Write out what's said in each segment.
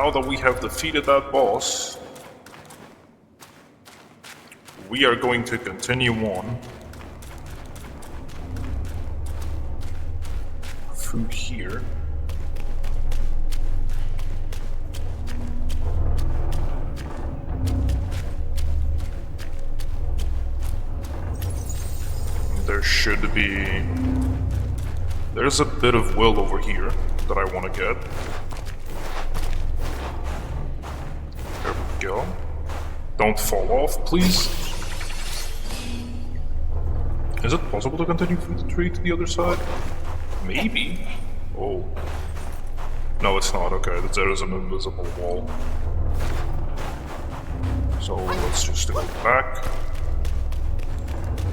now that we have defeated that boss, we are going to continue on through here. There should be... There's a bit of will over here that I want to get. There we go. Don't fall off, please. Is it possible to continue through the tree to the other side? Maybe. Oh. No, it's not. Okay, there is an invisible wall. So let's just go back.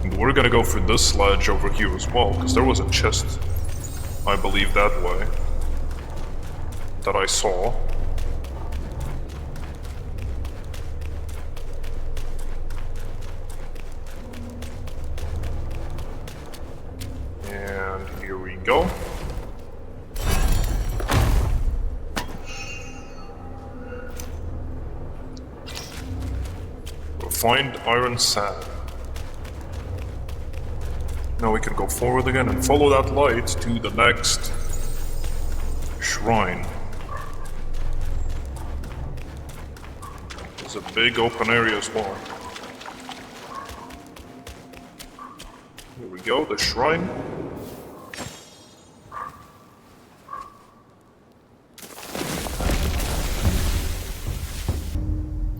And we're gonna go for this ledge over here as well, because there was a chest, I believe, that way, that I saw. And here we go. We'll find iron sand. Now we can go forward again and follow that light to the next shrine. There's a big open area as well. Here we go, the shrine.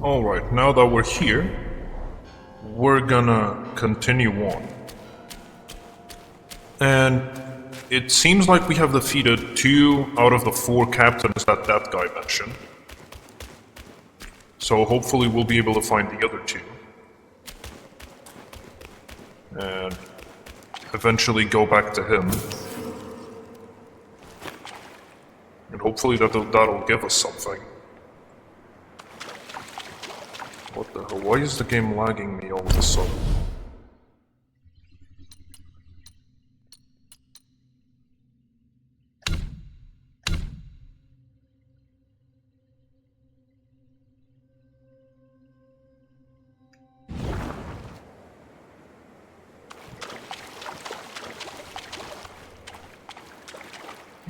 Alright, now that we're here, we're gonna continue on. And it seems like we have defeated 2 out of the 4 captains that that guy mentioned. So hopefully we'll be able to find the other 2. And eventually go back to him. And hopefully that'll give us something. What the hell? Why is the game lagging me all of a sudden?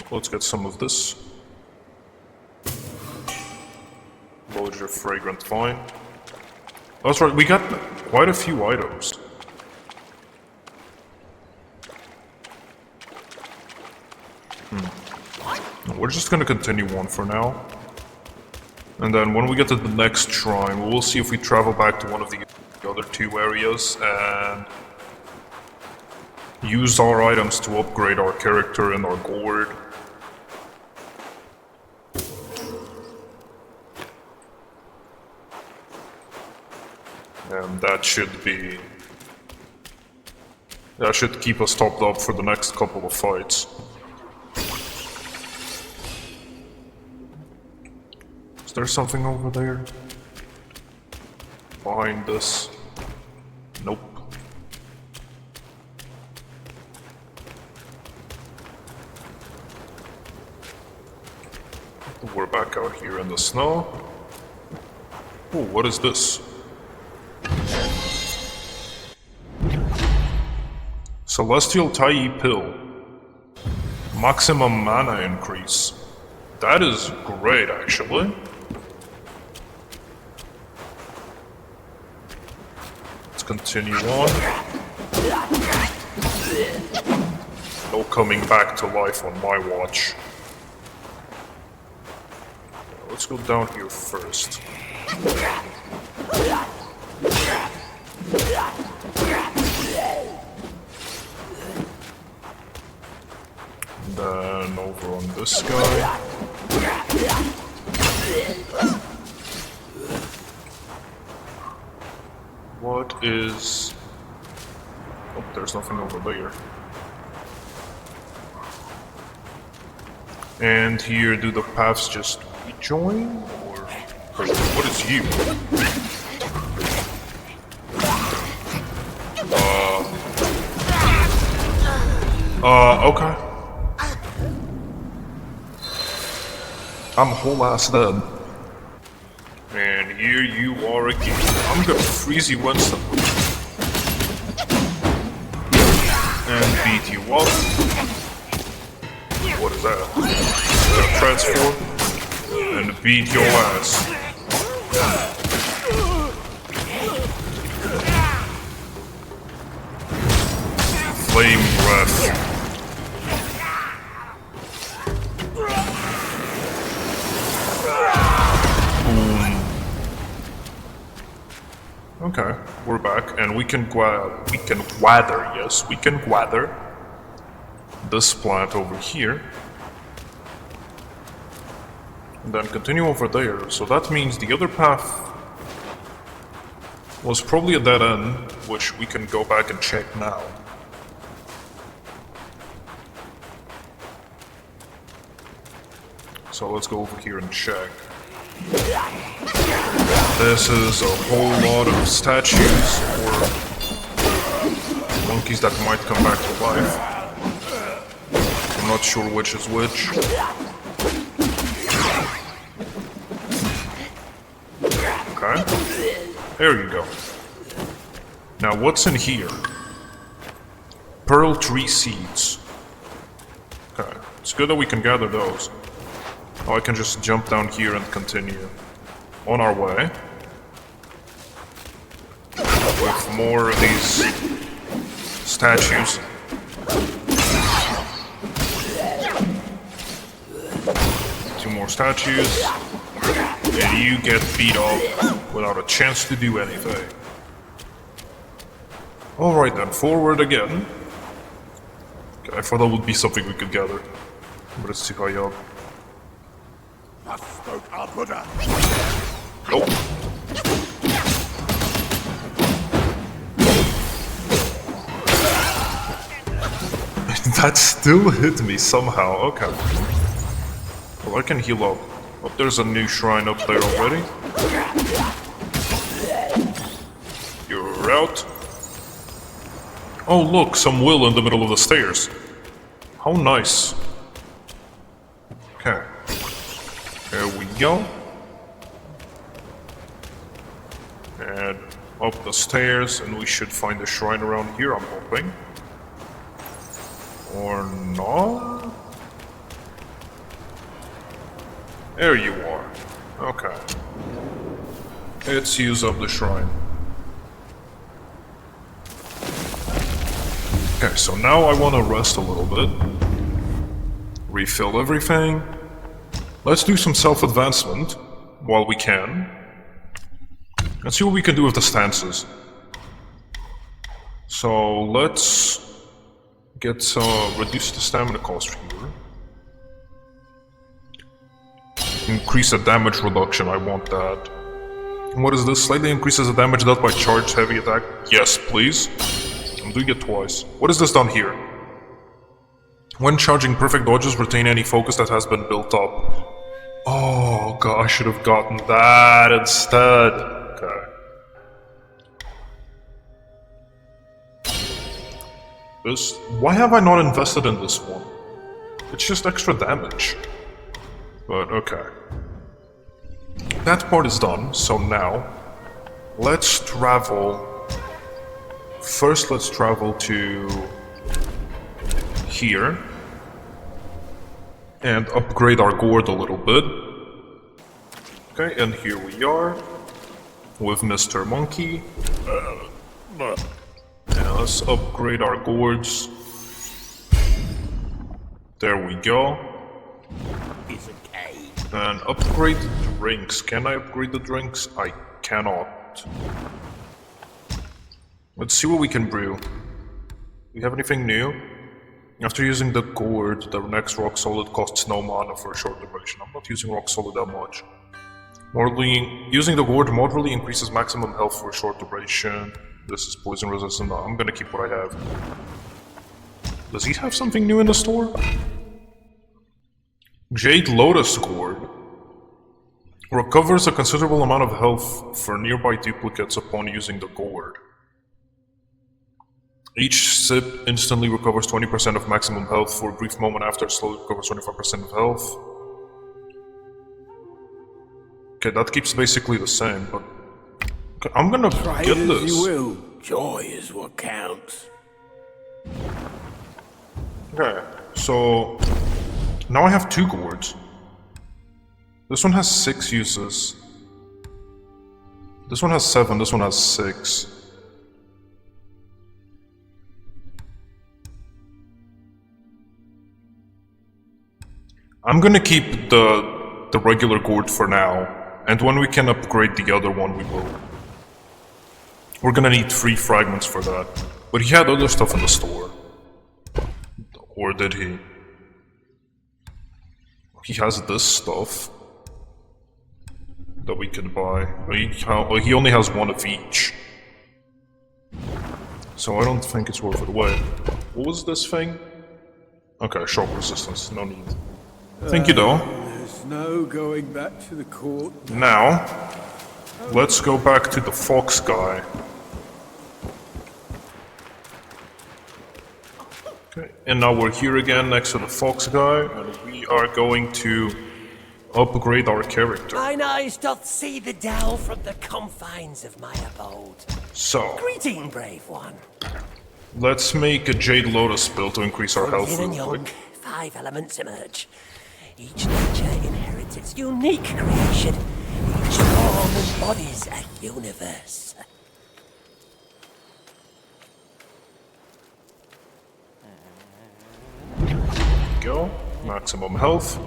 Let's get some of this. Load your fragrant vine. Oh, that's right, we got quite a few items. We're just gonna continue on for now. And then when we get to the next shrine, we'll see if we travel back to one of the other 2 areas and use our items to upgrade our character and our gourd. And that should keep us topped up for the next couple of fights. Is there something over there? Behind this? Nope. We're back out here in the snow. Oh, what is this? Celestial Tai Pill. Maximum mana increase. That is great, actually. Let's continue on. No coming back to life on my watch. Let's go down here first. Then over on this guy. What is... Oh, there's nothing over there. And here, do the paths just rejoin? Or what is you? Okay. I'm whole ass dead. And here you are again. I'm gonna freeze you instantly. And beat you up. What is that? Transform. And beat your ass. Flame breath. Boom. Okay, we're back, and we can gather this plant over here, and then continue over there. So that means the other path was probably a dead end, which we can go back and check now. So let's go over here and check. This is a whole lot of statues or monkeys that might come back to life. I'm not sure which is which. Okay. There you go. Now what's in here? Pearl tree seeds. Okay. It's good that we can gather those. Oh, I can just jump down here and continue on our way with more of these statues. Two more statues, and you get beat up without a chance to do anything. Alright then, forward again. Okay, I thought that would be something we could gather, but it's too high up. Nope. That still hit me somehow, okay. Well, I can heal up. Oh, there's a new shrine up there already. You're out. Oh look, some will in the middle of the stairs. How nice. Okay. There we go. And up the stairs, and we should find a shrine around here, I'm hoping. Or not? There you are. Okay. Let's use up the shrine. Okay, so now I want to rest a little bit. Refill everything. Let's do some self-advancement while we can. Let's see what we can do with the stances. So let's get reduce the stamina cost here. Increase the damage reduction, I want that. What is this? Slightly increases the damage dealt by charged heavy attack. Yes, please. I'm doing it twice. What is this down here? When charging perfect dodges, retain any focus that has been built up. Oh god, I should have gotten that instead. Okay. This... Why have I not invested in this one? It's just extra damage. But okay. That part is done, so now... Let's travel... First let's travel to... here. And upgrade our gourd a little bit. Okay, and here we are. With Mr. Monkey. Now let's upgrade our gourds. There we go. And upgrade the drinks. Can I upgrade the drinks? I cannot. Let's see what we can brew. Do we have anything new? After using the gourd, the next rock solid costs no mana for a short duration. I'm not using rock solid that much. Using the gourd moderately increases maximum health for a short duration. This is poison resistant. No, I'm gonna keep what I have. Does he have something new in the store? Jade Lotus Gourd. Recovers a considerable amount of health for nearby duplicates upon using the gourd. Each sip instantly recovers 20% of maximum health for a brief moment after, slowly recovers 25% of health. Okay, that keeps basically the same, but... Okay, I'm gonna Try get it as this. you will. Joy is what counts. Okay, so... Now I have 2 gourds. This one has 6 uses. This one has 7, this one has 6. I'm gonna keep the regular gourd for now, and when we can upgrade the other one, we will. We're gonna need 3 fragments for that. But he had other stuff in the store. Or did he? He has this stuff that we could buy. He only has 1 of each. So I don't think it's worth it. Wait, what was this thing? Okay, shock resistance, no need. Thank you though. There's no going back to the court. Now, let's go back to the fox guy. Okay, and now we're here again next to the fox guy, and we are going to upgrade our character. Mine eyes doth see the dell from the confines of my abode. So, Greeting, brave one. let's make a Jade Lotus build to increase our health Yin and real yang, quick. 5 elements emerge. Each nature inherits its unique creation. Each form embodies a universe. Go. Maximum health.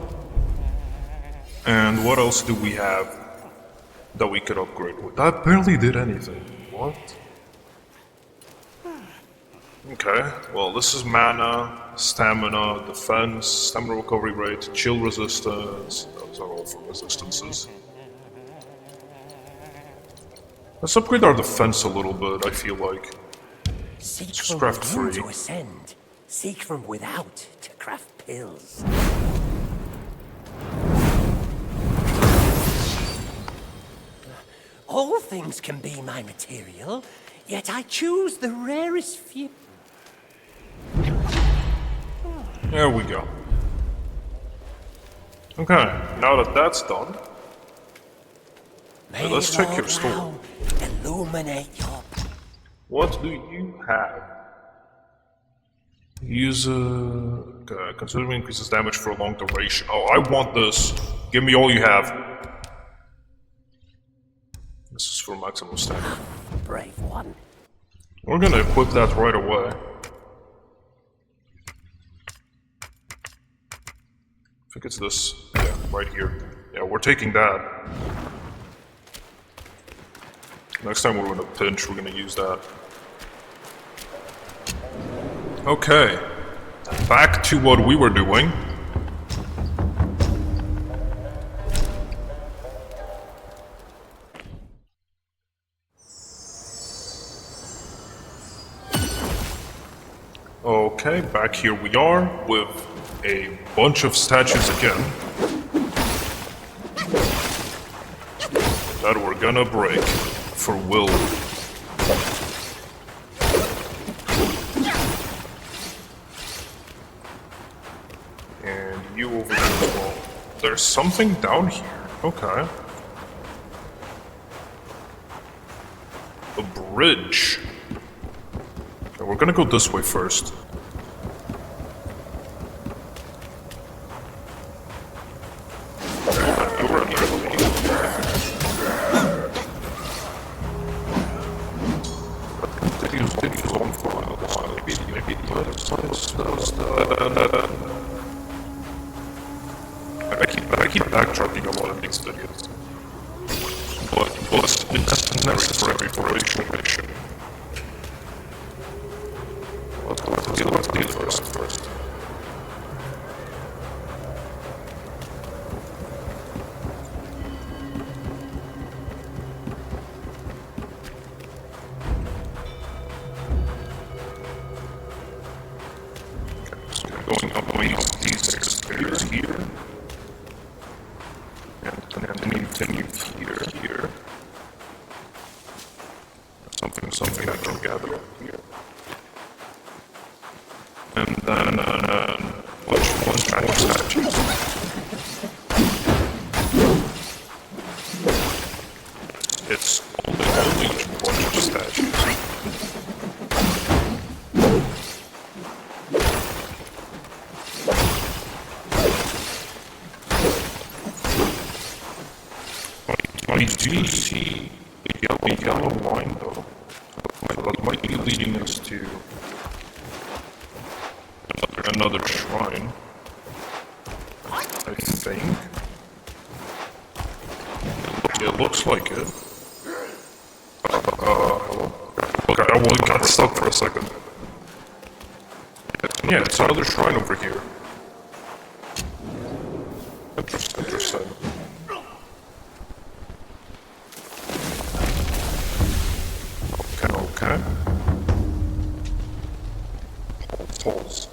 And what else do we have that we could upgrade with? That barely did anything. What? Okay, well this is mana, stamina, defense, stamina recovery rate, chill resistance. Those are all for resistances. Let's upgrade our defense a little bit, I feel like. Seek Just from craft within 3. to ascend. Seek from without to craft pills. All things can be my material, yet I choose the rarest few. There we go. Okay, now that that's done, May let's check your Lord store. Realm illuminate your What do you have? Use considerably increases damage for a long duration. Oh, I want this. Give me all you have. This is for maximum stamina. brave one. We're gonna equip that right away. I think it's this. Yeah, right here. Yeah, we're taking that. Next time we're in a pinch, we're gonna use that. Okay. Back to what we were doing. Okay, back here we are with a bunch of statues again that we're gonna break for Will. And you over there as well. There's something down here. Okay. A bridge. Okay, we're gonna go this way first. I keep backtracking a lot of these videos. But it's necessary for exploration. Let's do this first. Going up these stairs here. And continue here. Something It's only a bunch of statues. I do see the yellow line though. That might be leading us to another shrine. I think. It looks like it. Hello? Okay, I got stuck for a second. Yeah, it's another shrine over here. Interesting. Okay. Holes.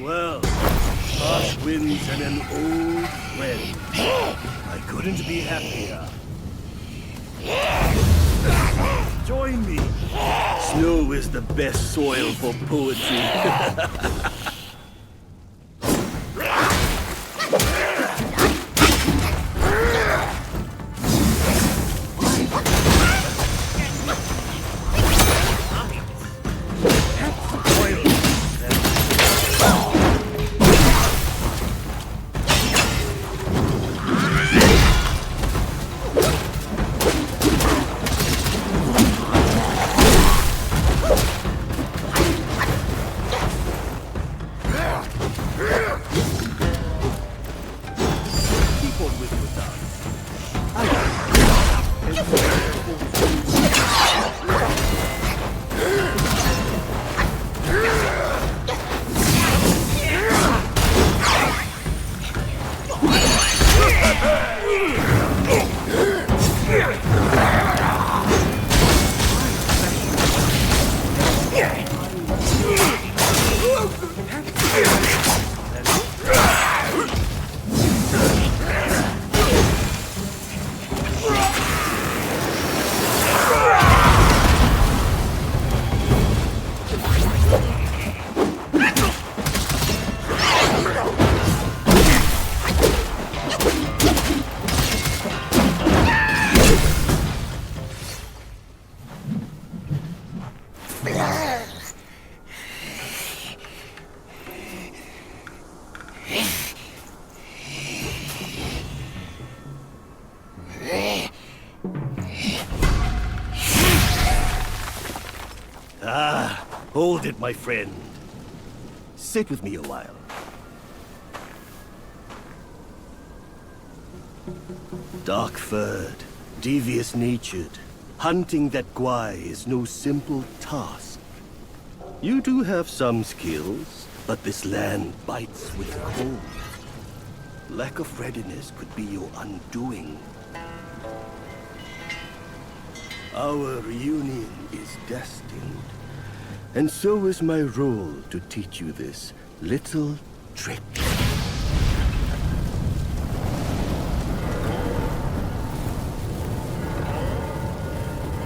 Well, harsh winds and an old friend. I couldn't be happier. Join me. Snow is the best soil for poetry. with your dance. Hold it, my friend. Sit with me a while. Dark-furred, devious-natured, hunting that Gwai is no simple task. You do have some skills, but this land bites with cold. Lack of readiness could be your undoing. Our reunion is destined. And so is my role to teach you this little trick.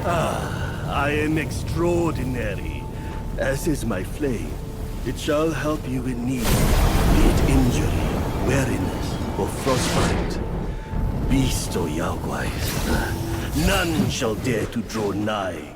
I am extraordinary, as is my flame. It shall help you in need, be it injury, weariness, or frostbite. Beast or Yaoguais, none shall dare to draw nigh.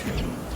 You